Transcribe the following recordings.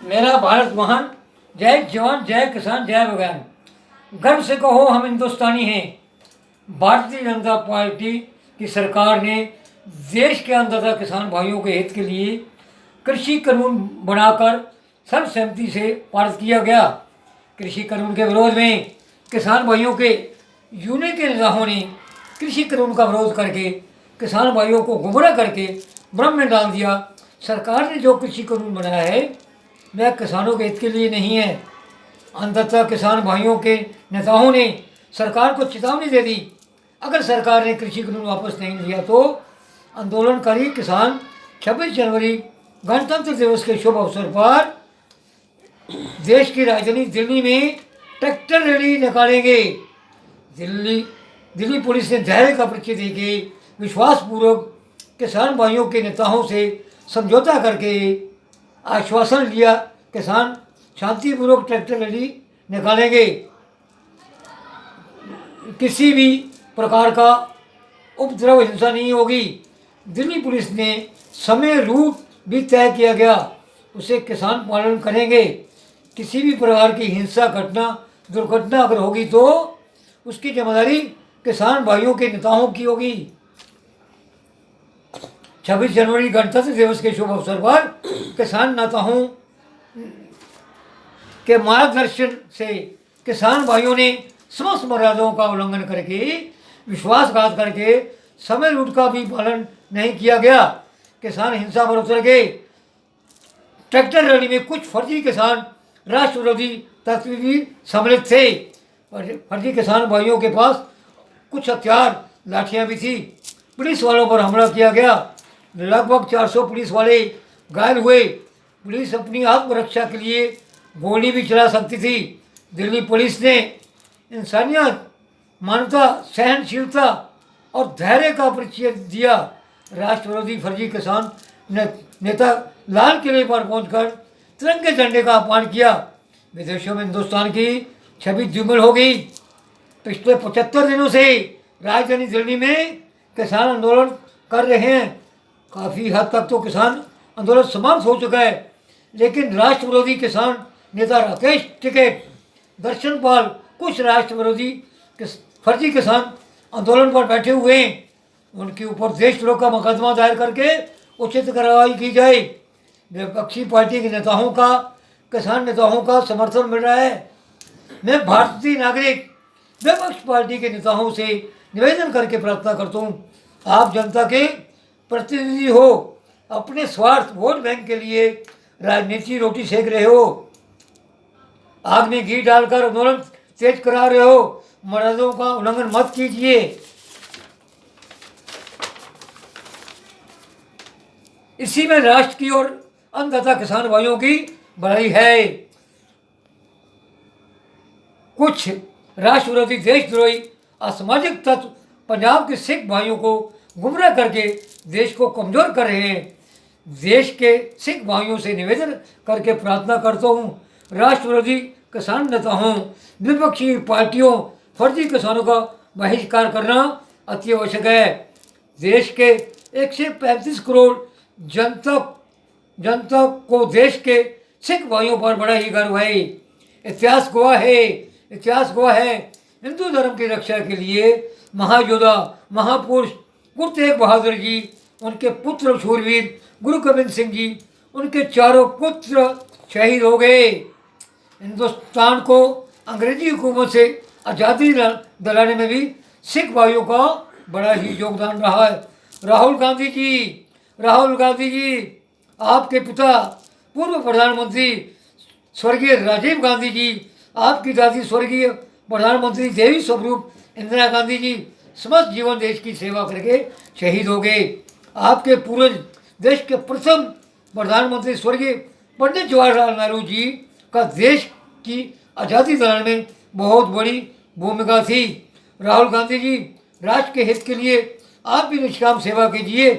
मेरा भारत महान, जय जवान जय किसान जय विज्ञान। गर्व से कहो हम हिंदुस्तानी हैं। भारतीय जनता पार्टी की सरकार ने देश के अन्नदाता किसान भाइयों के हित के लिए कृषि कानून बनाकर सर्वसम्मति से पारित किया गया। कृषि कानून के विरोध में किसान भाइयों के यूनियन के नेताओं ने कृषि कानून का विरोध करके किसान भाइयों को गुमराह करके भ्रम में डाल दिया। सरकार ने जो कृषि कानून बनाया है वह किसानों के हित के लिए नहीं है। अंततः किसान भाइयों के नेताओं ने सरकार को चेतावनी दे दी, अगर सरकार ने कृषि कानून वापस नहीं लिया तो आंदोलनकारी किसान 26 जनवरी गणतंत्र दिवस के शुभ अवसर पर देश की राजधानी दिल्ली में ट्रैक्टर रैली निकालेंगे। दिल्ली पुलिस ने धैर्य का परिचय देके विश्वासपूर्वक किसान भाइयों के नेताओं से समझौता करके आश्वासन लिया, किसान शांतिपूर्वक ट्रैक्टर रैली निकालेंगे। किसी भी प्रकार का उपद्रव हिंसा नहीं होगी। दिल्ली पुलिस ने समय रूट भी तय किया गया, उसे किसान पालन करेंगे। किसी भी प्रकार की हिंसा घटना दुर्घटना अगर होगी तो उसकी जिम्मेदारी किसान भाइयों के नेताओं की होगी। 26 जनवरी गणतंत्र दिवस के शुभ अवसर पर किसान नेताओं के मार्गदर्शन से किसान भाइयों ने समस्त मर्यादाओं का उल्लंघन करके विश्वासघात करके समय रूट का भी पालन नहीं किया गया। किसान हिंसा पर उतर गए। ट्रैक्टर रैली में कुछ फर्जी किसान राष्ट्र विरोधी तत्व भी सम्मिलित थे। फर्जी किसान भाइयों के पास कुछ हथियार लाठियां भी थी। पुलिस वालों पर हमला किया गया। लगभग 400 पुलिस वाले घायल हुए। पुलिस अपनी आत्मरक्षा के लिए गोली भी चला सकती थी। दिल्ली पुलिस ने इंसानियत, मानवता, सहनशीलता और धैर्य का परिचय दिया। राष्ट्र विरोधी फर्जी किसान नेता लाल किले पर पहुंचकर तिरंगे झंडे का अपमान किया। विदेशों में हिंदुस्तान की छवि धूमिल हो गई। पिछले 75 दिनों से राजधानी दिल्ली में किसान आंदोलन कर रहे हैं। काफ़ी हद तक तो किसान आंदोलन समाप्त हो चुका है, लेकिन राष्ट्र विरोधी किसान नेता राकेश टिकैत, दर्शन पाल, कुछ राष्ट्र विरोधी फर्जी किसान आंदोलन पर बैठे हुए हैं। उनके ऊपर देशद्रोह का मुकदमा दायर करके उचित कार्रवाई की जाए। विपक्षी पार्टी के नेताओं का किसान नेताओं का समर्थन मिल रहा है। मैं भारतीय नागरिक विपक्ष पार्टी के नेताओं से निवेदन करके प्रार्थना करता हूँ, आप जनता के प्रतिनिधि हो, अपने स्वार्थ वोट बैंक के लिए राजनीति रोटी सेक रहे हो, आग में घी डालकर आंदोलन तेज करा रहे हो। मर्यादाओं का उल्लंघन मत कीजिए। इसी में राष्ट्र की और अन्नदाता किसान भाइयों की भलाई है। कुछ राष्ट्र विरोधी देशद्रोही असामाजिक तत्व पंजाब के सिख भाइयों को गुमराह करके देश को कमजोर कर रहे हैं। देश के सिख भाइयों से निवेदन करके प्रार्थना करता हूँ, राष्ट्र विरोधी किसान नेताओं, विपक्षी पार्टियों, फर्जी किसानों का बहिष्कार करना अति आवश्यक है। देश के 135 करोड़ जनता को देश के सिख भाइयों पर बड़ा ही गर्व है। इतिहास गवाह है हिंदू धर्म की रक्षा के लिए महायोद्धा महापुरुष गुरु तेग बहादुर जी, उनके पुत्र शूरवीर गुरु गोबिंद सिंह जी, उनके चारों पुत्र शहीद हो गए। हिंदुस्तान को अंग्रेजी हुकूमत से आज़ादी दिलाने में भी सिख भाइयों का बड़ा ही योगदान रहा है। राहुल गांधी जी, आपके पिता पूर्व प्रधानमंत्री स्वर्गीय राजीव गांधी जी, आपकी दादी स्वर्गीय प्रधानमंत्री देवी स्वरूप इंदिरा गांधी जी समस्त जीवन देश की सेवा करके शहीद हो गए। आपके पूर्वज देश के प्रथम प्रधानमंत्री स्वर्गीय पंडित जवाहरलाल नेहरू जी का देश की आज़ादी दिलाने में बहुत बड़ी भूमिका थी। राहुल गांधी जी, राष्ट्र के हित के लिए आप भी निष्काम सेवा कीजिए,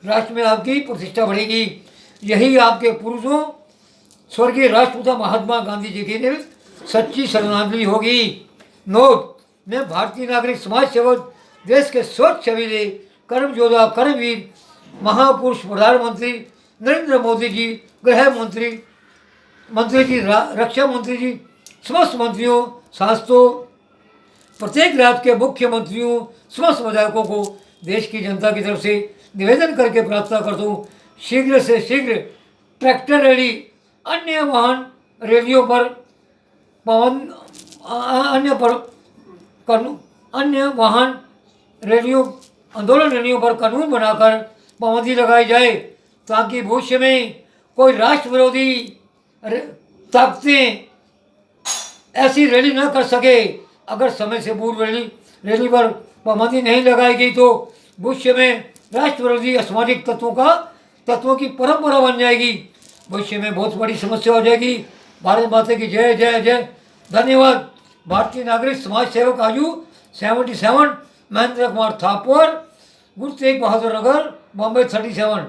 राष्ट्र में आपकी प्रतिष्ठा बढ़ेगी। यही आपके पुरुषों स्वर्गीय राष्ट्रपिता महात्मा गांधी जी की ने सच्ची श्रद्धांजलि होगी। नोट, मैं भारतीय नागरिक समाज सेवक, देश के स्वच्छ छबीले कर्म योद्धा कर्मवीर महापुरुष प्रधानमंत्री नरेंद्र मोदी जी, गृह मंत्री मंत्री जी, रक्षा मंत्री जी, समस्त मंत्रियों, शासकों, प्रत्येक राज्य के मुख्यमंत्रियों, समस्त विधायकों को देश की जनता की तरफ से निवेदन करके प्रार्थना करता हूँ, शीघ्र से शीघ्र ट्रैक्टर रैली, अन्य वाहन रैलियों पर पाबंद, अन्य पर कानून, अन्य वाहन रैलियों, आंदोलन रैलियों पर कानून बनाकर पाबंदी लगाई जाए, ताकि भविष्य में कोई राष्ट्र विरोधी ताकतें ऐसी रैली न कर सके। अगर समय से पूर्व रैली पर पाबंदी नहीं लगाई गई तो भविष्य में राष्ट्र विरोधी असामाजिक तत्वों की परंपरा बन जाएगी। भविष्य में बहुत बड़ी समस्या हो जाएगी। भारत माता की जय जय जय। धन्यवाद। भारतीय नागरिक समाज सेवक आयु 77, महेंद्र कुमार थापर, गुरु तेग बहादुर नगर, बॉम्बे 37।